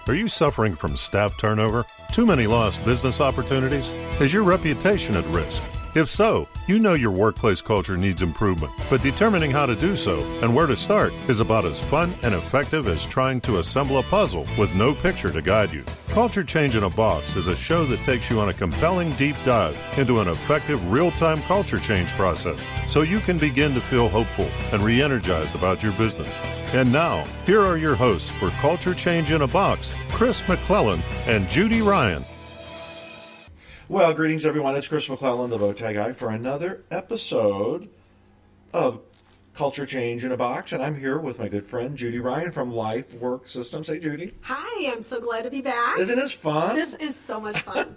Are you suffering from staff turnover? Too many lost business opportunities? Is your reputation at risk? If so, you know your workplace culture needs improvement, but determining how to do so and where to start is about as fun and effective as trying to assemble a puzzle with no picture to guide you. Culture Change in a Box is a show that takes you on a compelling deep dive into an effective real-time culture change process so you can begin to feel hopeful and re-energized about your business. And now, here are your hosts for Culture Change in a Box, Chris McClellan and Judy Ryan. Well, greetings, everyone. It's Chris McClellan, the Bowtie Guy, for another episode of Culture Change in a Box. And I'm here with my good friend, Judy Ryan from Lifework Systems. Hey, Judy. Hi, I'm so glad to be back. Isn't this fun? This is so much fun.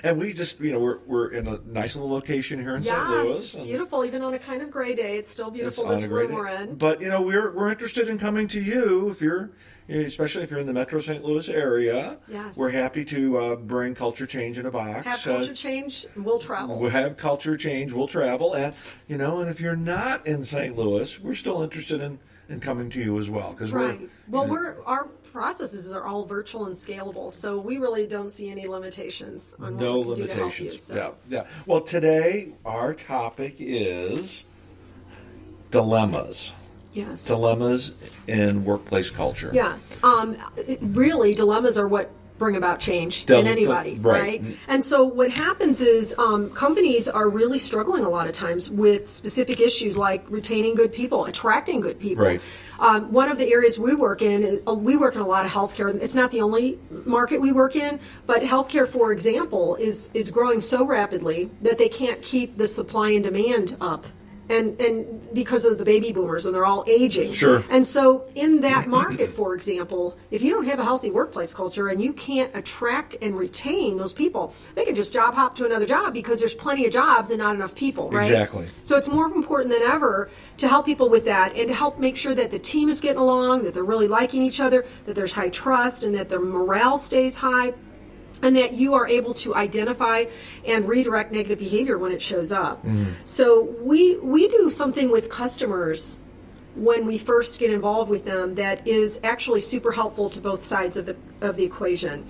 And we just, we're in a nice little location here in St. Louis. Yes, beautiful. Even on a kind of gray day, it's still beautiful, this room we're in. But, we're interested in coming to you if you're, especially if you're in the Metro St. Louis area. Yes. We're happy to bring Culture Change in a Box. Have culture change, we'll travel. We'll have culture change, we'll travel. And, and if you're not in St. Louis, we're still interested in coming to you as well. Right. Our processes are all virtual and scalable, so we really don't see any limitations on what we can do to help you. So. Yeah. Well, today our topic is dilemmas. Yes. Dilemmas in workplace culture. Yes. Really, dilemmas are what bring about change in anybody, right? And so what happens is companies are really struggling a lot of times with specific issues like retaining good people, attracting good people. Right. One of the areas we work in a lot of healthcare. It's not the only market we work in, but healthcare, for example, is growing so rapidly that they can't keep the supply and demand up. And because of the baby boomers, and they're all aging. Sure. And so in that market, for example, if you don't have a healthy workplace culture and you can't attract and retain those people, they can just job hop to another job because there's plenty of jobs and not enough people, right? Exactly. So it's more important than ever to help people with that and to help make sure that the team is getting along, that they're really liking each other, that there's high trust, and that their morale stays high. And that you are able to identify and redirect negative behavior when it shows up. Mm-hmm. So we do something with customers when we first get involved with them that is actually super helpful to both sides of the equation.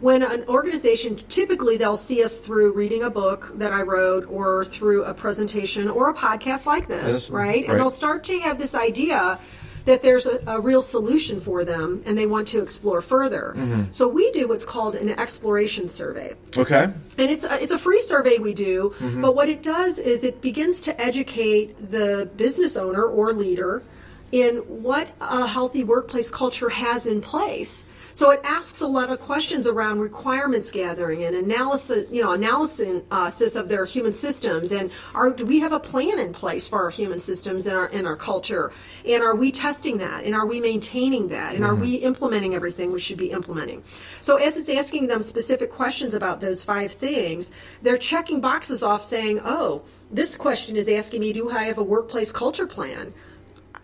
When an organization, typically they'll see us through reading a book that I wrote or through a presentation or a podcast like this, right? And they'll start to have this idea that there's a real solution for them and they want to explore further. Mm-hmm. So we do what's called an exploration survey. Okay. And it's a free survey we do, but what it does is it begins to educate the business owner or leader in what a healthy workplace culture has in place. So it asks a lot of questions around requirements gathering and analysis of their human systems, and do we have a plan in place for our human systems and our culture, and are we testing that, and are we maintaining that, and are we implementing everything we should be implementing? So as it's asking them specific questions about those 5 things, they're checking boxes off saying, oh, this question is asking me, do I have a workplace culture plan?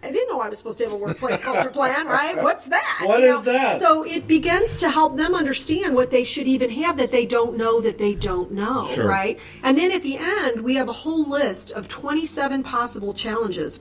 I didn't know I was supposed to have a workplace culture plan, right? What's that? What is that? So it begins to help them understand what they should even have that they don't know, sure. Right? And then at the end, we have a whole list of 27 possible challenges.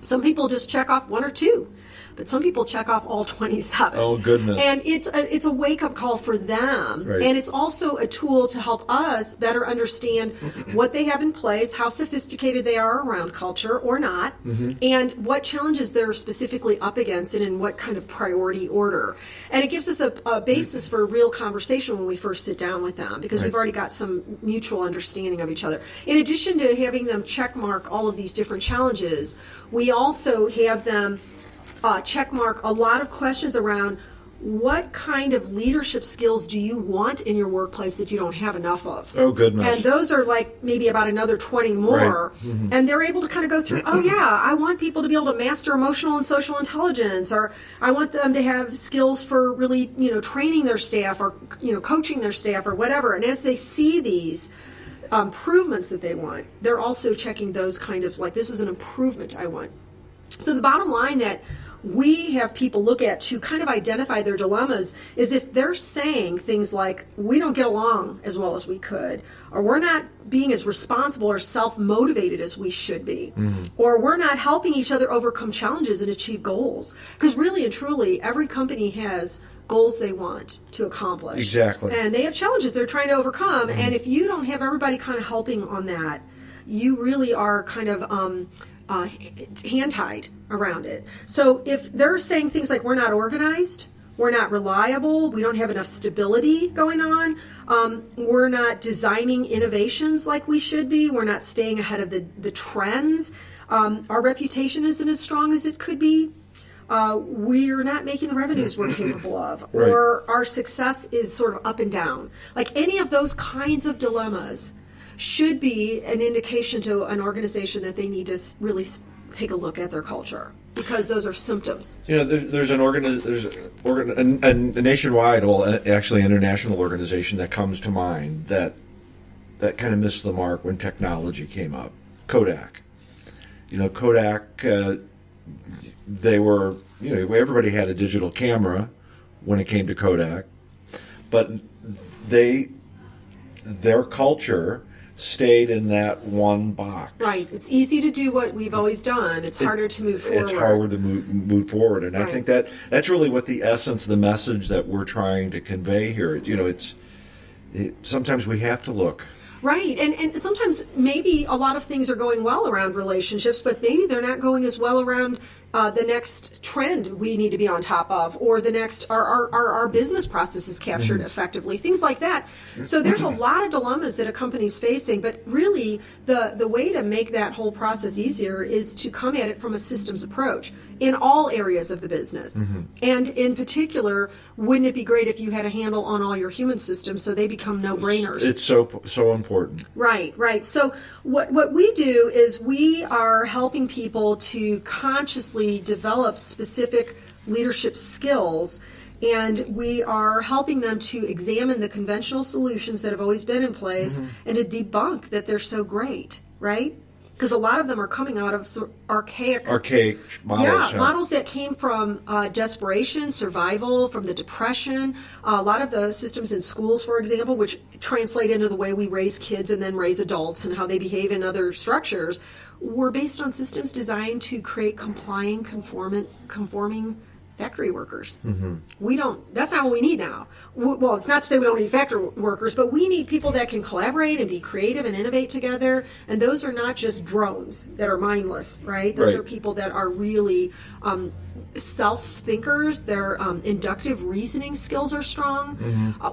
Some people just check off 1 or 2. But some people check off all 27. Oh, goodness. And it's a wake-up call for them. Right. And it's also a tool to help us better understand what they have in place, how sophisticated they are around culture or not, and what challenges they're specifically up against and in what kind of priority order. And it gives us a basis for a real conversation when we first sit down with them because we've already got some mutual understanding of each other. In addition to having them check mark all of these different challenges, we also have them check mark a lot of questions around what kind of leadership skills do you want in your workplace that you don't have enough of? Oh, goodness. And those are like maybe about another 20 more. Right. Mm-hmm. And they're able to kind of go through, oh, yeah, I want people to be able to master emotional and social intelligence, or I want them to have skills for really, training their staff or, coaching their staff or whatever. And as they see these improvements that they want, they're also checking those kind of like, this is an improvement I want. So the bottom line that we have people look at to kind of identify their dilemmas is if they're saying things like, we don't get along as well as we could, or we're not being as responsible or self-motivated as we should be, or we're not helping each other overcome challenges and achieve goals. Because really and truly, every company has goals they want to accomplish. Exactly. And they have challenges they're trying to overcome. And if you don't have everybody kind of helping on that, you really are kind of hand-tied around it. So if they're saying things like, we're not organized, we're not reliable, we don't have enough stability going on, we're not designing innovations like we should be, we're not staying ahead of the trends, our reputation isn't as strong as it could be, we're not making the revenues we're capable of, or our success is sort of up and down. Like any of those kinds of dilemmas should be an indication to an organization that they need to really take a look at their culture, because those are symptoms. There's a nationwide, well, actually international organization that comes to mind that kind of missed the mark when technology came up. Kodak. Kodak, they were, everybody had a digital camera when it came to Kodak, but their culture stayed in that one box. Right. It's easy to do what we've always done. It's harder to move forward. It's harder to move forward. And I think that's really what the essence, the message that we're trying to convey here. Sometimes we have to look. Right. And sometimes maybe a lot of things are going well around relationships, but maybe they're not going as well around the next trend we need to be on top of, or the next, our business process is captured effectively, things like that. So there's a lot of dilemmas that a company's facing, but really the way to make that whole process easier is to come at it from a systems approach in all areas of the business. And in particular, wouldn't it be great if you had a handle on all your human systems so they become no-brainers? It's so important. Right. So what we do is we are helping people to consciously develop specific leadership skills, and we are helping them to examine the conventional solutions that have always been in place and to debunk that they're so great, right? Because a lot of them are coming out of archaic models. Models that came from desperation, survival, from the Depression. A lot of the systems in schools, for example, which translate into the way we raise kids and then raise adults and how they behave in other structures, were based on systems designed to create conforming factory workers. That's not what we need now. Well, it's not to say we don't need factory workers, but we need people that can collaborate and be creative and innovate together. And those are not just drones that are mindless, right? Those are people that are really self-thinkers. Their inductive reasoning skills are strong.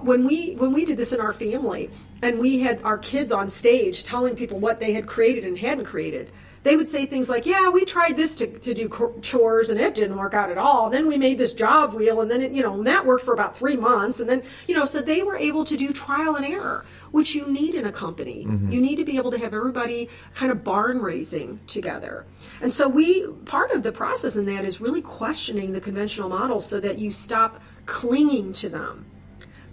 When we did this in our family, and we had our kids on stage telling people what they had created and hadn't created, they would say things like, yeah, we tried this to do chores and it didn't work out at all. Then we made this job wheel and then and that worked for about 3 months. And then, so they were able to do trial and error, which you need in a company. You need to be able to have everybody kind of barn raising together. And so part of the process in that is really questioning the conventional models so that you stop clinging to them.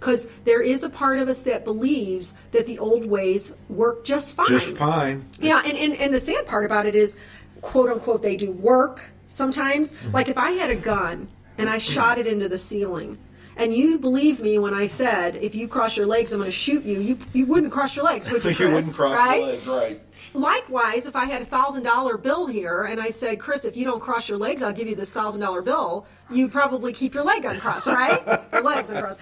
Because there is a part of us that believes that the old ways work just fine. Yeah, and the sad part about it is, quote unquote, they do work sometimes. Like if I had a gun and I shot it into the ceiling, and you believe me when I said, if you cross your legs, I'm going to shoot you, you wouldn't cross your legs, would you, Chris? You wouldn't cross your legs, right. Likewise, if I had a $1,000 bill here and I said, Chris, if you don't cross your legs, I'll give you this $1,000 bill, you'd probably keep your leg uncrossed, right? Your legs uncrossed.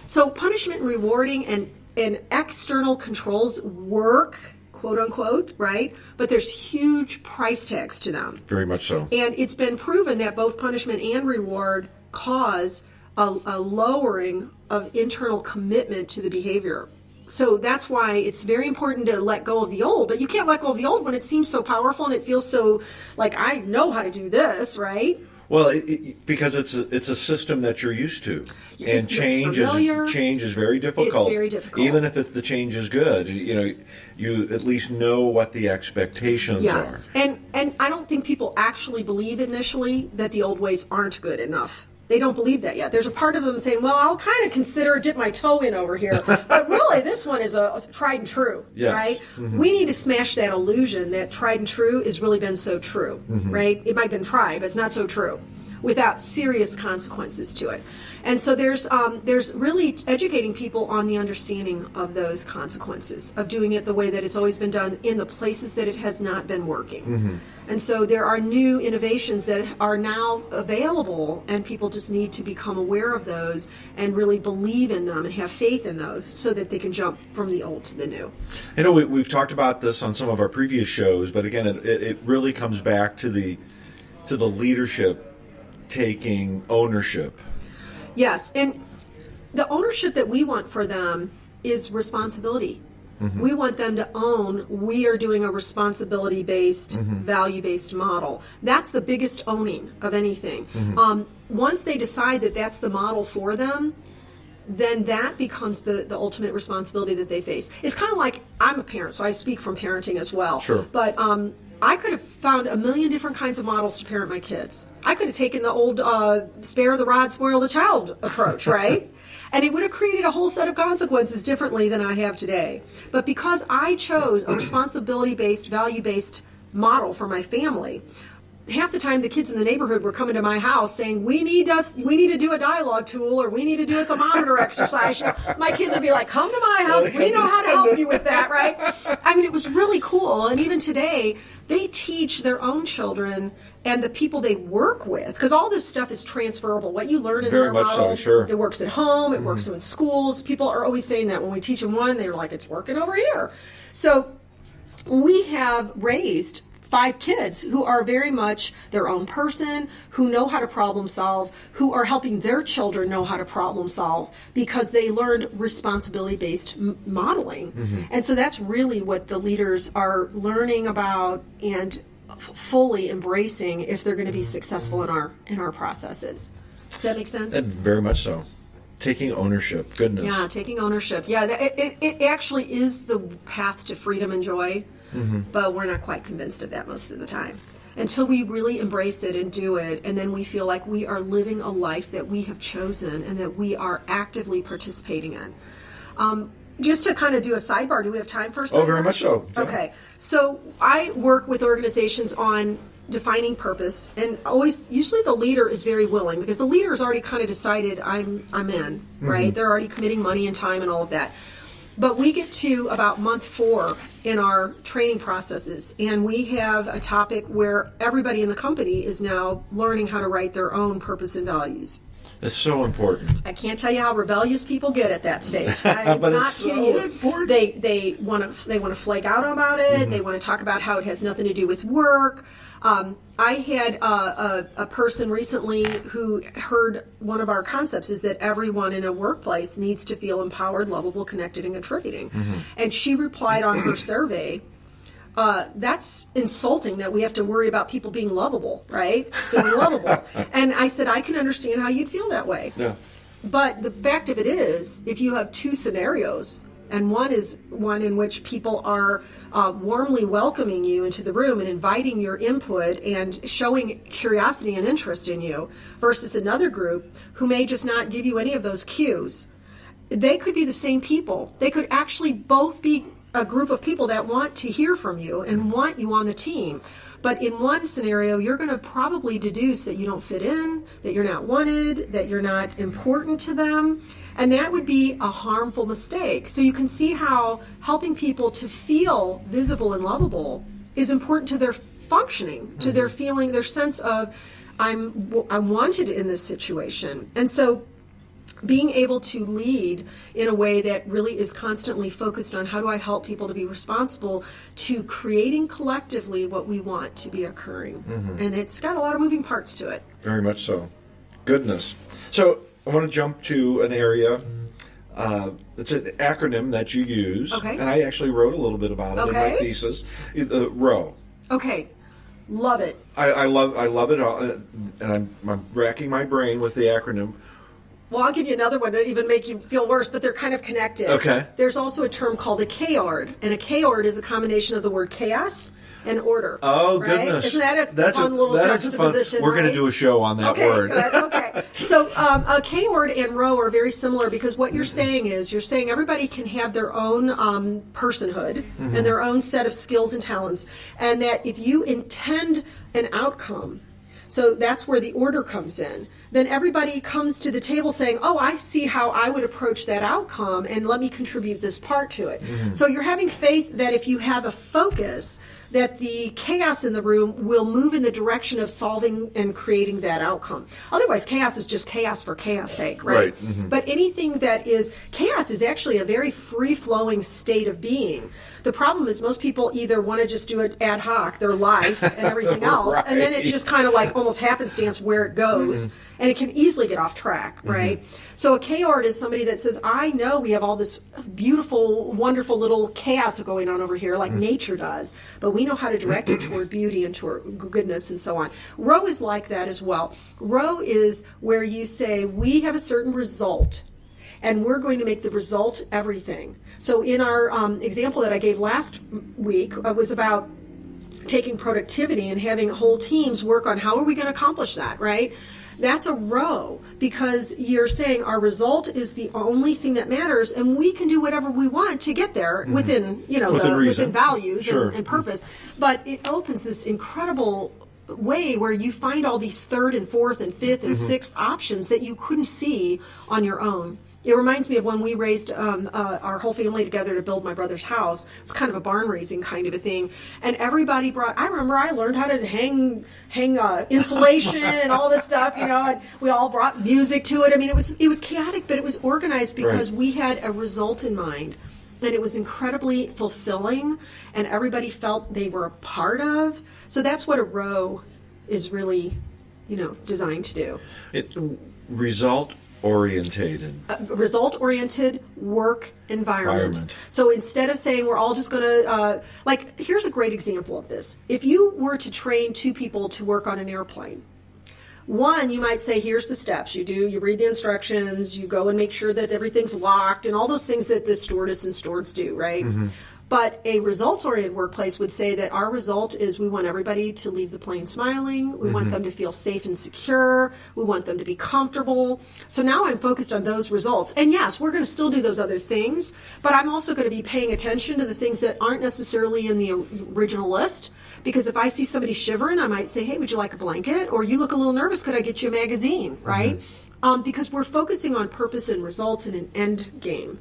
So punishment and rewarding and external controls work, quote unquote, right? But there's huge price tags to them. Very much so. And it's been proven that both punishment and reward cause a lowering of internal commitment to the behavior. So that's why it's very important to let go of the old, but you can't let go of the old when it seems so powerful and it feels so like I know how to do this, right? Well, because it's a system that you're used to, and change is very difficult. It's very difficult. Even if the change is good, you at least know what the expectations are. And I don't think people actually believe initially that the old ways aren't good enough. They don't believe that yet. There's a part of them saying, well, I'll kind of consider dip my toe in over here. But really, this one is a tried and true, right? We need to smash that illusion that tried and true has really been so true, right? It might have been tried, but it's not so true. without serious consequences to it. And so there's really educating people on the understanding of those consequences, of doing it the way that it's always been done in the places that it has not been working. And so there are new innovations that are now available, and people just need to become aware of those and really believe in them and have faith in those so that they can jump from the old to the new. You know, we've talked about this on some of our previous shows, but again, it really comes back to the leadership taking ownership. Yes, and the ownership that we want for them is responsibility. We want them to own we are doing a responsibility-based, value-based model. That's the biggest owning of anything. Once they decide that that's the model for them, then that becomes the ultimate responsibility that they face. It's kind of like, I'm a parent, so I speak from parenting as well. Sure. But I could have found a million different kinds of models to parent my kids. I could have taken the old spare the rod, spoil the child approach, right? And it would have created a whole set of consequences differently than I have today. But because I chose a responsibility-based, value-based model for my family, half the time the kids in the neighborhood were coming to my house saying, we need to do a dialogue tool, or we need to do a thermometer exercise. My kids would be like, come to my house, we know how to help you with that, right? I mean, it was really cool. And even today, they teach their own children and the people they work with, because all this stuff is transferable. What you learn in their model, so, sure. It works at home, it works in schools. People are always saying that when we teach them one, they're like, it's working over here. So we have raised 5 kids who are very much their own person, who know how to problem solve, who are helping their children know how to problem solve because they learned responsibility-based modeling. And so that's really what the leaders are learning about and fully embracing if they're going to be successful in our processes. Does that make sense? And very much so. Taking ownership. Goodness. Yeah, taking ownership. Yeah, it actually is the path to freedom and joy. But we're not quite convinced of that most of the time until we really embrace it and do it, and then we feel like we are living a life that we have chosen and that we are actively participating in. Just to kind of do a sidebar, do we have time for a sidebar? Oh, very much so. Yeah. Okay, so I work with organizations on defining purpose, and usually the leader is very willing because the leader has already kind of decided I'm in, right? They're already committing money and time and all of that. But we get to about month 4 in our training processes, and we have a topic where everybody in the company is now learning how to write their own purpose and values. It's so important. I can't tell you how rebellious people get at that stage. I'm But not it's kidding so you. important. They want to flake out about it. They want to talk about how it has nothing to do with work. I had a person recently who heard one of our concepts is that everyone in a workplace needs to feel empowered, lovable, connected, and contributing. And she replied on her survey, that's insulting that we have to worry about people being lovable, right? Being lovable. And I said, I can understand how you'd feel that way. Yeah. But the fact of it is, if you have 2 scenarios, and one is one in which people are warmly welcoming you into the room and inviting your input and showing curiosity and interest in you, versus another group who may just not give you any of those cues. They could be the same people. They could actually both be a group of people that want to hear from you and want you on the team. But in one scenario, you're going to probably deduce that you don't fit in, that you're not wanted, that you're not important to them. And that would be a harmful mistake. So you can see how helping people to feel visible and lovable is important to their functioning, to their feeling, their sense of, I'm wanted in this situation. And so being able to lead in a way that really is constantly focused on how do I help people to be responsible to creating collectively what we want to be occurring. And it's got a lot of moving parts to it. Very much so. Goodness. So I want to jump to an area. It's an acronym that you use. Okay. And I actually wrote a little bit about it in my thesis. ROW. Okay. Love it. I love it, and I'm racking my brain with the acronym. Well, I'll give you another one to even make you feel worse, but they're kind of connected. Okay. There's also a term called a K-ord, and a K-ord is a combination of the word chaos and order. Oh, right? goodness. Isn't that a fun little juxtaposition? We're going to do a show on that word. Good. Okay. So a K-ord and row are very similar because what you're saying is you're saying everybody can have their own personhood and their own set of skills and talents, and that if you intend an outcome, So that's where the order comes in. Then everybody comes to the table saying, oh, I see how I would approach that outcome, and let me contribute this part to it. So you're having faith that if you have a focus, that the chaos in the room will move in the direction of solving and creating that outcome. Otherwise, chaos is just chaos for chaos sake, right? But anything that is chaos is actually a very free-flowing state of being. The problem is most people either want to just do it ad hoc, their life and everything else, and then it's just kind of like almost happenstance where it goes, and it can easily get off track, right? So a chaot is somebody that says, I know we have all this beautiful, wonderful little chaos going on over here like nature does, but we know how to direct it toward beauty and toward goodness and so on. Rho is like that as well. Rho is where you say, we have a certain result, and we're going to make the result everything. So in our example that I gave last week was about taking productivity and having whole teams work on how are we going to accomplish that, right? That's a Rho, because you're saying our result is the only thing that matters, and we can do whatever we want to get there within, within values and purpose. But it opens this incredible way where you find all these third and fourth and fifth and sixth options that you couldn't see on your own. It reminds me of when we raised our whole family together to build my brother's house. It was kind of a barn raising kind of a thing. And everybody brought, I remember I learned how to hang insulation and all this stuff, and we all brought music to it. I mean, it was chaotic, but it was organized because we had a result in mind. And it was incredibly fulfilling, and everybody felt they were a part of. So that's what a Rho is really, designed to do. Result-oriented work environment. So instead of saying we're all just going to, here's a great example of this. If you were to train two people to work on an airplane, one, you might say, here's the steps. You read the instructions, you go and make sure that everything's locked, and all those things that the stewardess and stewards do, right? But a results-oriented workplace would say that our result is we want everybody to leave the plane smiling. We want them to feel safe and secure. We want them to be comfortable. So now I'm focused on those results. And yes, we're going to still do those other things, but I'm also going to be paying attention to the things that aren't necessarily in the original list. Because if I see somebody shivering, I might say, hey, would you like a blanket? Or you look a little nervous, could I get you a magazine, right? Because we're focusing on purpose and results in an end game.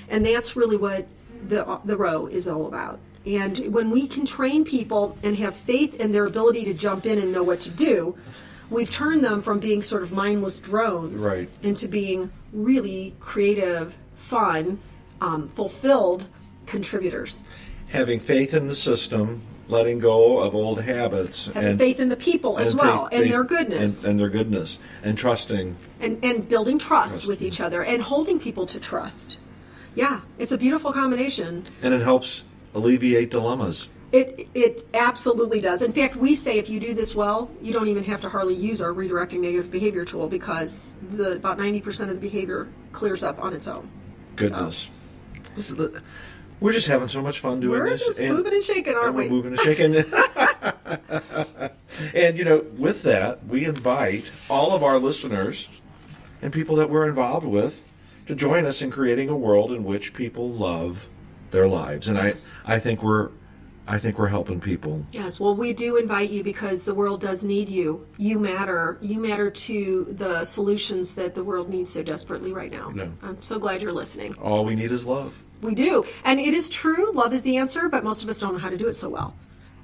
And that's really what the Rho is all about. And when we can train people and have faith in their ability to jump in and know what to do, we've turned them from being sort of mindless drones into being really creative, fun, fulfilled contributors. Having faith in the system, letting go of old habits. Having faith in the people as well, and their goodness. And their goodness, and trusting. And building trust with each other, and holding people to trust. Yeah, it's a beautiful combination. And it helps alleviate dilemmas. It absolutely does. In fact, we say if you do this well, you don't even have to hardly use our redirecting negative behavior tool, because about 90% of the behavior clears up on its own. Goodness. So. We're just having so much fun doing this. We're just moving and shaking, aren't we? We're moving and shaking. And, with that, we invite all of our listeners and people that we're involved with to join us in creating a world in which people love their lives. And yes. I think we're helping people. Yes, well, we do invite you because the world does need you. You matter. You matter to the solutions that the world needs so desperately right now. Yeah. I'm so glad you're listening. All we need is love. We do. And it is true, love is the answer, but most of us don't know how to do it so well.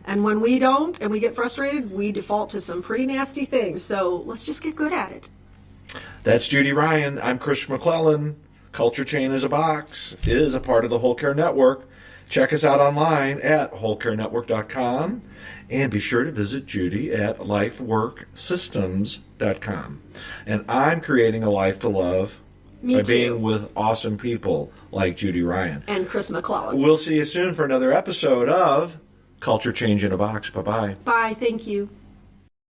And when we don't and we get frustrated, we default to some pretty nasty things. So let's just get good at it. That's Judy Ryan. I'm Chris McClellan. Culture Chain is a Box is a part of the Whole Care Network. Check us out online at wholecarenetwork.com, and be sure to visit Judy at lifeworksystems.com. And I'm creating a life to love by being with awesome people like Judy Ryan. And Chris McClellan. We'll see you soon for another episode of Culture Change in a Box. Bye-bye. Bye. Thank you.